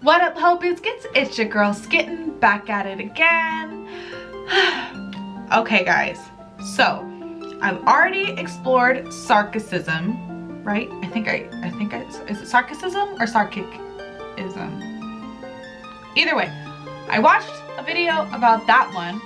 What up, Ho Biscuits? It's your girl Skitten, back at it again. Okay, guys, so I've already explored sarcasm, right? I think is it sarcasm or sarcasm? Either way, I watched a video about that one.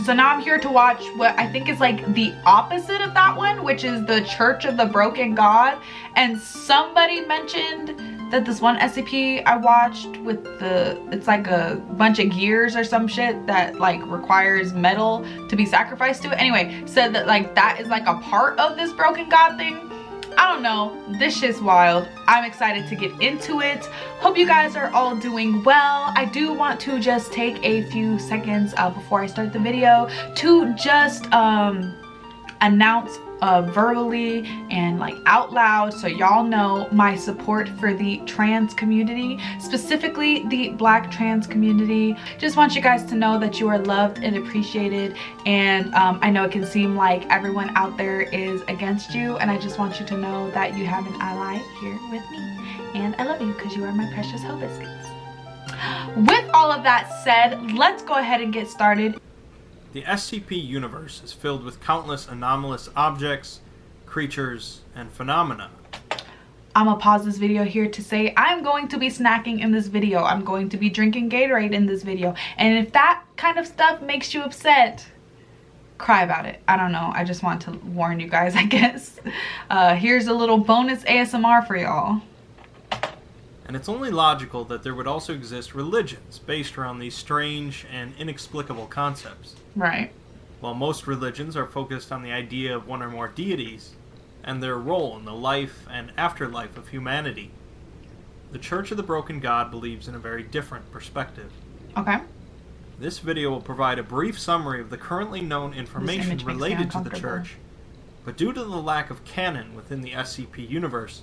So now I'm here to watch what I think is like the opposite of that one, which is the Church of the Broken God. And somebody mentioned that this one SCP I watched with it's like a bunch of gears or some shit that like requires metal to be sacrificed to. Anyway, said that like that is like a part of this broken god thing. I don't know, this shit's wild. I'm excited to get into it. Hope you guys are all doing well. I do want to just take a few seconds before I start the video to just announce verbally and like out loud, so y'all know my support for the trans community, specifically the Black trans community. Just want you guys to know that you are loved and appreciated, and I know it can seem like everyone out there is against you, and I just want you to know that you have an ally here with me, and I love you because you are my precious Ho Biscuits. With all of that said, let's go ahead and get started. The SCP universe is filled with countless anomalous objects, creatures, and phenomena. I'm gonna pause this video here to say I'm going to be snacking in this video. I'm going to be drinking Gatorade in this video. And if that kind of stuff makes you upset, cry about it. I don't know. I just want to warn you guys, I guess. Here's a little bonus ASMR for y'all. And it's only logical that there would also exist religions based around these strange and inexplicable concepts. Right. While most religions are focused on the idea of one or more deities and their role in the life and afterlife of humanity, the Church of the Broken God believes in a very different perspective. Okay. This video will provide a brief summary of the currently known information related to the Church, but due to the lack of canon within the SCP universe,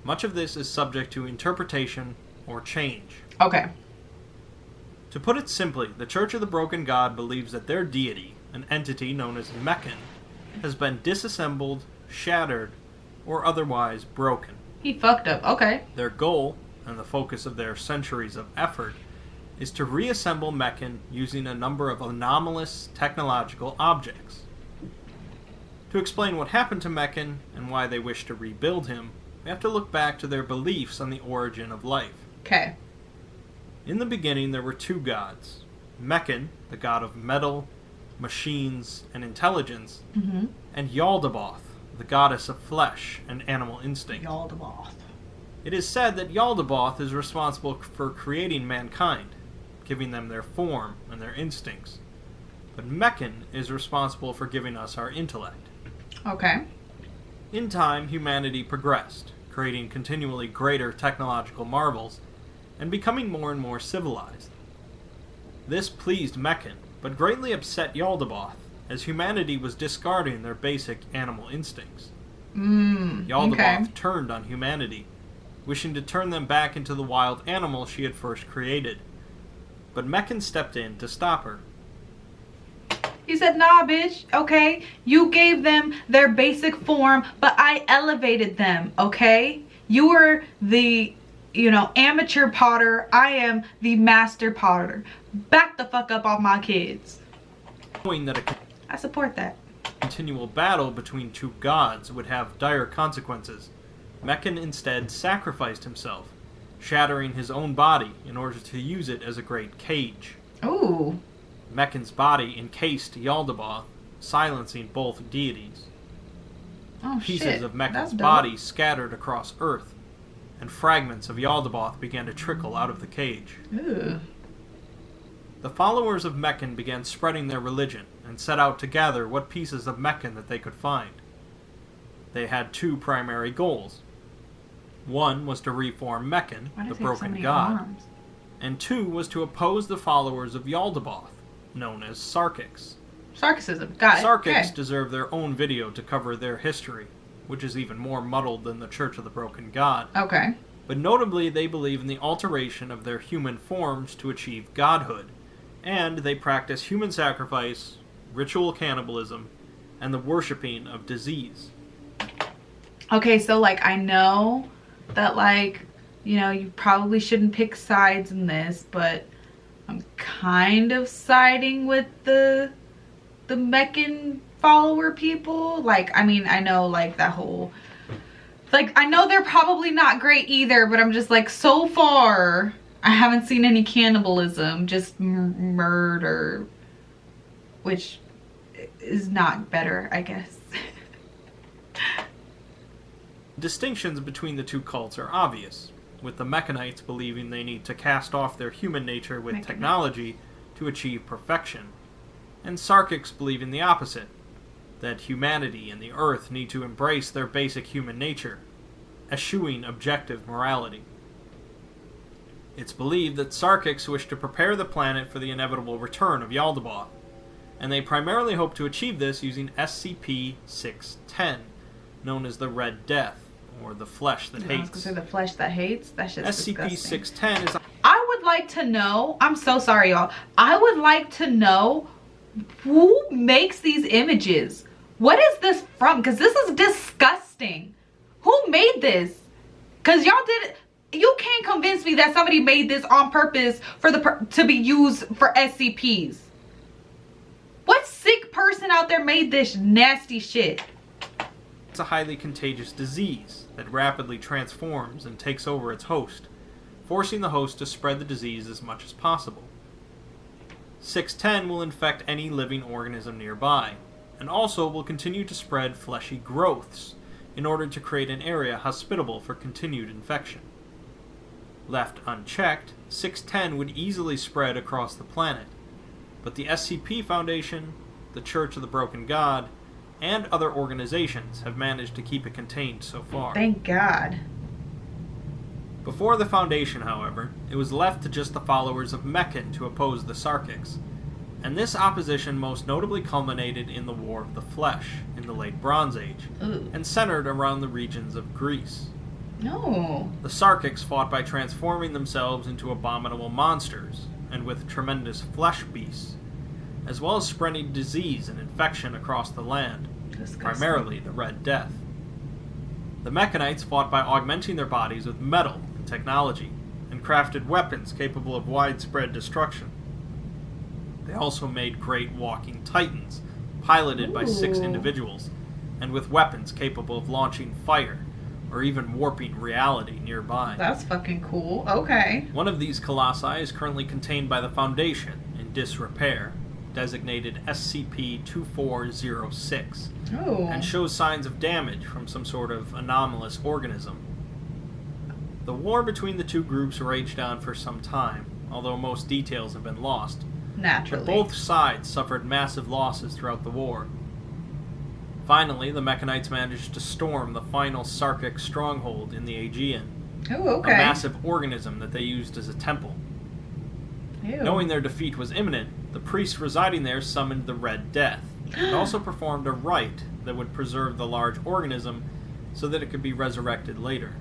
much of this is subject to interpretation or change. Okay. To put it simply, the Church of the Broken God believes that their deity, an entity known as Meccan, has been disassembled, shattered, or otherwise broken. He fucked up. Okay. Their goal, and the focus of their centuries of effort, is to reassemble Meccan using a number of anomalous technological objects. To explain what happened to Meccan and why they wish to rebuild him, we have to look back to their beliefs on the origin of life. Okay. In the beginning, there were two gods. Meccan, the god of metal, machines, and intelligence, and Yaldabaoth, the goddess of flesh and animal instinct. Yaldabaoth. It is said that Yaldabaoth is responsible for creating mankind, giving them their form and their instincts. But Meccan is responsible for giving us our intellect. Okay. In time, humanity progressed, creating continually greater technological marvels, and becoming more and more civilized. This pleased Meccan, but greatly upset Yaldabaoth, as humanity was discarding their basic animal instincts. Yaldabaoth turned on humanity, wishing to turn them back into the wild animal she had first created. But Meccan stepped in to stop her. He said, nah, bitch, okay? You gave them their basic form, but I elevated them, okay? You were the, amateur potter. I am the master potter. Back the fuck up off my kids. Knowing that I support that. Continual battle between two gods would have dire consequences, Meccan instead sacrificed himself, shattering his own body in order to use it as a great cage. Ooh. Meccan's body encased Yaldabaoth, silencing both deities. Oh, Pieces of Meccan's body scattered across Earth, and fragments of Yaldabaoth began to trickle out of the cage. Ooh. The followers of Meccan began spreading their religion, and set out to gather what pieces of Meccan that they could find. They had two primary goals. One was to reform Meccan, the broken god, and two was to oppose the followers of Yaldabaoth, known as Sarkics. Sarcasm, got it. Sarkics deserve their own video to cover their history, which is even more muddled than the Church of the Broken God. Okay. But notably, they believe in the alteration of their human forms to achieve godhood, and they practice human sacrifice, ritual cannibalism, and the worshipping of disease. Okay, so, I know that, You know, you probably shouldn't pick sides in this, but I'm kind of siding with the Meccan follower people. Like, I mean, I know like that whole, like, I know they're probably not great either, but I'm just like, so far I haven't seen any cannibalism, just murder, which is not better, I guess. Distinctions between the two cults are obvious, with the Mechanites believing they need to cast off their human nature with technology to achieve perfection, and Sarkics believing the opposite, that humanity and the Earth need to embrace their basic human nature, eschewing objective morality. It's believed that Sarkics wish to prepare the planet for the inevitable return of Yaldabaoth, and they primarily hope to achieve this using SCP-610, known as the Red Death, or the Flesh That Hates. I was gonna say the Flesh That Hates? That shit's SCP-610 is... I would like to know, I'm so sorry y'all, I would like to know who makes these images. What is this from? Because this is disgusting. Who made this? Because y'all did, you can't convince me that somebody made this on purpose for to be used for SCPs. What sick person out there made this nasty shit? It's a highly contagious disease that rapidly transforms and takes over its host, forcing the host to spread the disease as much as possible. 610 will infect any living organism nearby, and also will continue to spread fleshy growths in order to create an area hospitable for continued infection. Left unchecked, 610 would easily spread across the planet, but the SCP Foundation, the Church of the Broken God, and other organizations have managed to keep it contained so far. Thank God. Before the Foundation, however, it was left to just the followers of Meccan to oppose the Sarkics, and this opposition most notably culminated in the War of the Flesh in the Late Bronze Age, and centered around the regions of Greece. No. The Sarkics fought by transforming themselves into abominable monsters, and with tremendous flesh beasts, as well as spreading disease and infection across the land, primarily the Red Death. The Mechanites fought by augmenting their bodies with metal and technology, and crafted weapons capable of widespread destruction. They also made great walking titans, piloted by 6 individuals, and with weapons capable of launching fire, or even warping reality nearby. That's fucking cool. Okay. One of these colossi is currently contained by the Foundation in disrepair, designated SCP-2406, and shows signs of damage from some sort of anomalous organism. The war between the two groups raged on for some time, although most details have been lost. Naturally. But both sides suffered massive losses throughout the war. Finally, the Mechanites managed to storm the final Sarkic stronghold in the Aegean, a massive organism that they used as a temple. Knowing their defeat was imminent, the priests residing there summoned the Red Death, and also performed a rite that would preserve the large organism so that it could be resurrected later.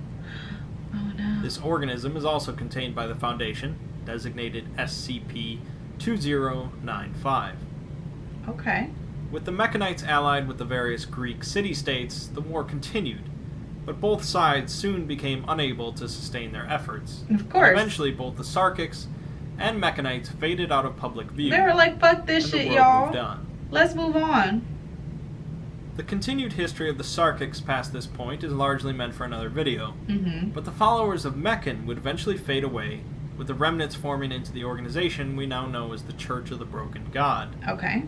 Oh no. This organism is also contained by the Foundation, designated SCP-2095. Okay. With the Mechanites allied with the various Greek city-states, the war continued, but both sides soon became unable to sustain their efforts. Of course. And eventually both the Sarkics and Mechanites faded out of public view. They were like, fuck this shit, y'all. Let's move on. The continued history of the Sarkics past this point is largely meant for another video, but the followers of Meccan would eventually fade away, with the remnants forming into the organization we now know as the Church of the Broken God. Okay.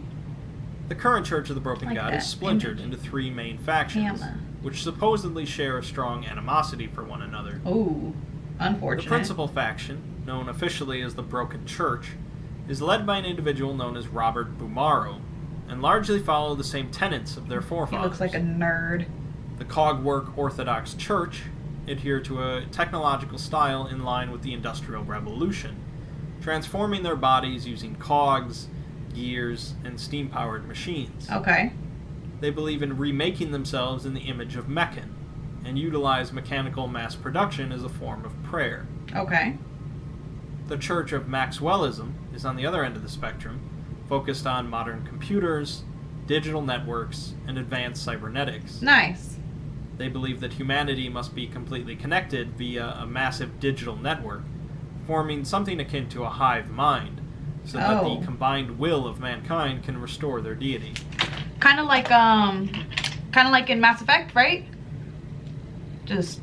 The current Church of the Broken God is splintered into 3 main factions, which supposedly share a strong animosity for one another. Ooh, unfortunate. The principal faction, known officially as the Broken Church, is led by an individual known as Robert Bumaro, and largely follow the same tenets of their forefathers. He looks like a nerd. The Cogwork Orthodox Church adhere to a technological style in line with the Industrial Revolution, transforming their bodies using cogs, gears, and steam-powered machines. Okay. They believe in remaking themselves in the image of Meccan, and utilize mechanical mass production as a form of prayer. Okay. The Church of Maxwellism is on the other end of the spectrum, focused on modern computers, digital networks, and advanced cybernetics. Nice. They believe that humanity must be completely connected via a massive digital network, forming something akin to a hive mind, so that the combined will of mankind can restore their deity. Kind of like in Mass Effect, right? Just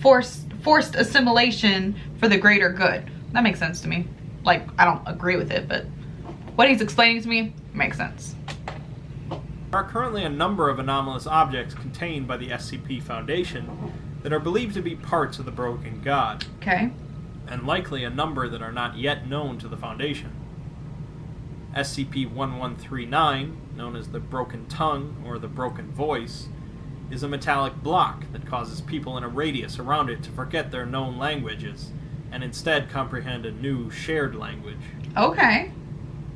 forced assimilation for the greater good. That makes sense to me. Like, I don't agree with it, but what he's explaining to me makes sense. There are currently a number of anomalous objects contained by the SCP Foundation that are believed to be parts of the Broken God. Okay. And likely a number that are not yet known to the Foundation. SCP-1139, known as the Broken Tongue or the Broken Voice, is a metallic block that causes people in a radius around it to forget their known languages and instead comprehend a new shared language. Okay.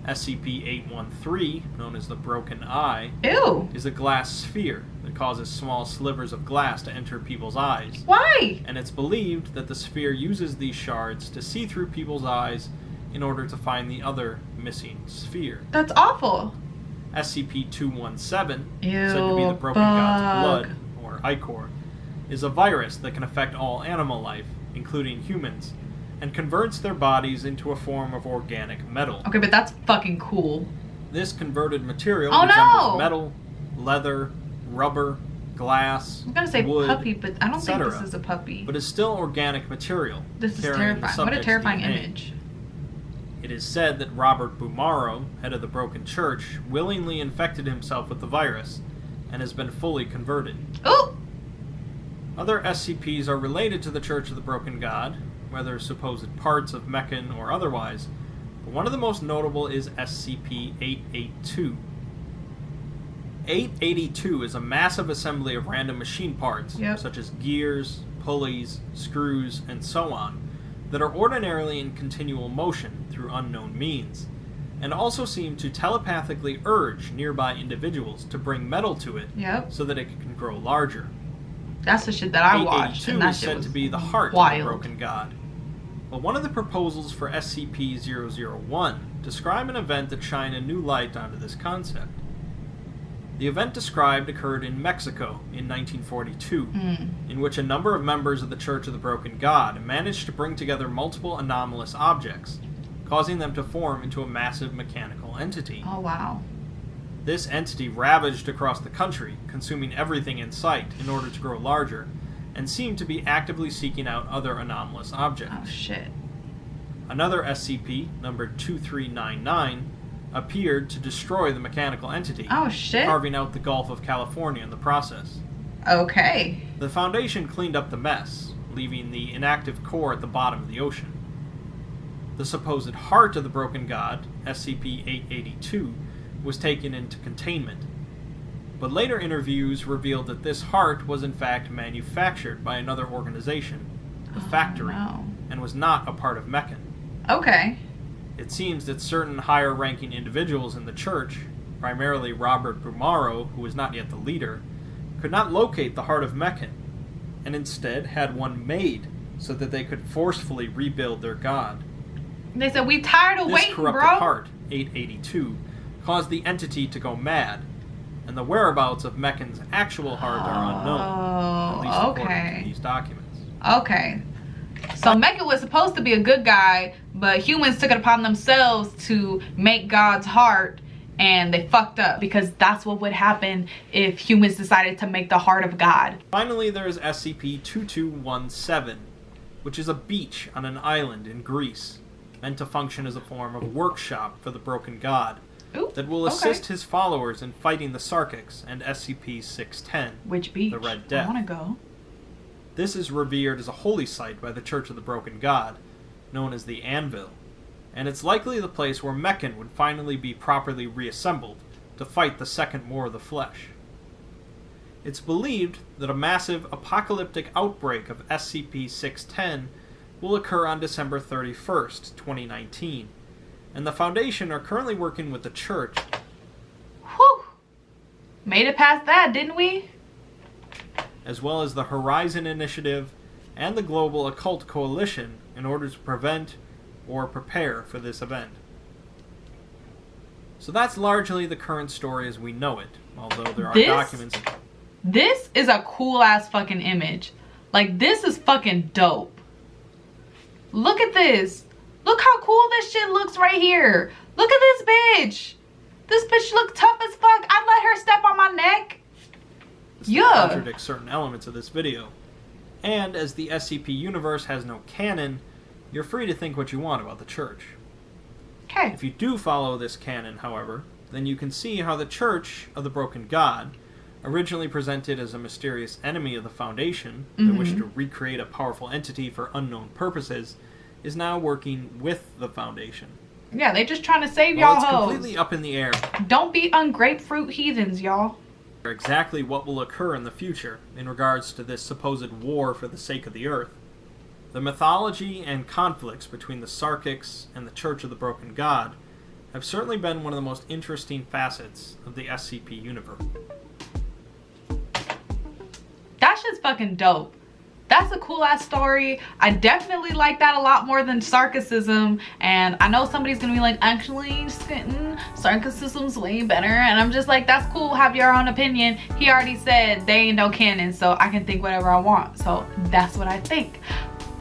SCP-813, known as the Broken Eye, Ew. is a glass sphere that causes small slivers of glass to enter people's eyes. Why? And it's believed that the sphere uses these shards to see through people's eyes in order to find the other missing sphere. That's awful. SCP-217, Ew, said to be the Broken God's blood, or Ichor, is a virus that can affect all animal life, including humans, and converts their bodies into a form of organic metal. Okay, but that's fucking cool. This converted material no! resembles metal, leather, rubber, glass, I'm gonna say wood, puppy, but I don't think etc., this is a puppy. but is still organic material. This is carrying the terrifying. What a subject's terrifying DNA. image. It is said that Robert Bumaro, head of the Broken Church, willingly infected himself with the virus and has been fully converted. Ooh! Other SCPs are related to the Church of the Broken God, whether supposed parts of Meccan or otherwise, but one of the most notable is SCP-882. 882 is a massive assembly of random machine parts, such as gears, pulleys, screws, and so on, that are ordinarily in continual motion through unknown means, and also seem to telepathically urge nearby individuals to bring metal to it so that it can grow larger. That's the shit that I watched. 882 and that is shit said was to be the heart wild. of the Broken God. But one of the proposals for SCP-001 describe an event that shine a new light onto this concept. The event described occurred in Mexico in 1942, in which a number of members of the Church of the Broken God managed to bring together multiple anomalous objects, causing them to form into a massive mechanical entity. Oh, wow. This entity ravaged across the country, consuming everything in sight in order to grow larger, and seemed to be actively seeking out other anomalous objects. Oh, shit. Another SCP, number 2399, appeared to destroy the mechanical entity, Oh, shit. carving out the Gulf of California in the process. Okay. The Foundation cleaned up the mess, leaving the inactive core at the bottom of the ocean. The supposed heart of the Broken God, SCP-882, was taken into containment, but later interviews revealed that this heart was in fact manufactured by another organization, the Factory, and was not a part of Meccan. Okay. It seems that certain higher-ranking individuals in the church, primarily Robert Bumaro, who was not yet the leader, could not locate the heart of Meccan, and instead had one made so that they could forcefully rebuild their god. They said, we tired of waiting, This corrupted bro. heart, 882, caused the entity to go mad, and the whereabouts of Meccan's actual heart are unknown, at least according to these documents. Okay. So Meccan was supposed to be a good guy, but humans took it upon themselves to make God's heart, and they fucked up, because that's what would happen if humans decided to make the heart of God. Finally, there is SCP-2217, which is a beach on an island in Greece, meant to function as a form of workshop for the Broken God, that will assist his followers in fighting the Sarkics and SCP-610, Which beach? the Red Death. I want to go. This is revered as a holy site by the Church of the Broken God, known as the Anvil, and it's likely the place where Meccan would finally be properly reassembled to fight the Second War of the Flesh. It's believed that a massive apocalyptic outbreak of SCP-610 will occur on December 31st, 2019, and the Foundation are currently working with the Church. Whew! Made it past that, didn't we? As well as the Horizon Initiative and the Global Occult Coalition in order to prevent or prepare for this event. So that's largely the current story as we know it, although there are documents... This is a cool ass fucking image. Like, this is fucking dope. Look at this. Look how cool this shit looks right here. Look at this bitch. This bitch look tough as fuck. I'd let her step on my neck. This Yeah. contradicts certain elements of this video. And as the SCP universe has no canon, you're free to think what you want about the Church. Okay. If you do follow this canon, however, then you can see how the Church of the Broken God, originally presented as a mysterious enemy of the Foundation that wished to recreate a powerful entity for unknown purposes, is now working with the Foundation. Yeah, they just trying to save Well, y'all it's hoes. completely up in the air. Don't be ungrapefruit heathens, y'all. Exactly what will occur in the future in regards to this supposed war for the sake of the Earth. The mythology and conflicts between the Sarkics and the Church of the Broken God have certainly been one of the most interesting facets of the SCP universe. That shit's fucking dope. That's a cool ass story. I definitely like that a lot more than Sarkicism. And I know somebody's gonna be like, actually, Sarkicism's way better. And I'm just like, that's cool, have your own opinion. He already said they ain't no canon, so I can think whatever I want. So that's what I think.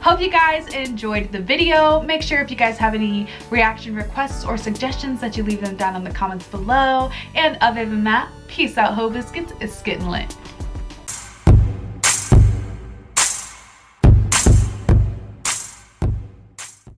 Hope you guys enjoyed the video. Make sure if you guys have any reaction requests or suggestions that you leave them down in the comments below. And other than that, peace out, ho biscuits. It's SkittenLit.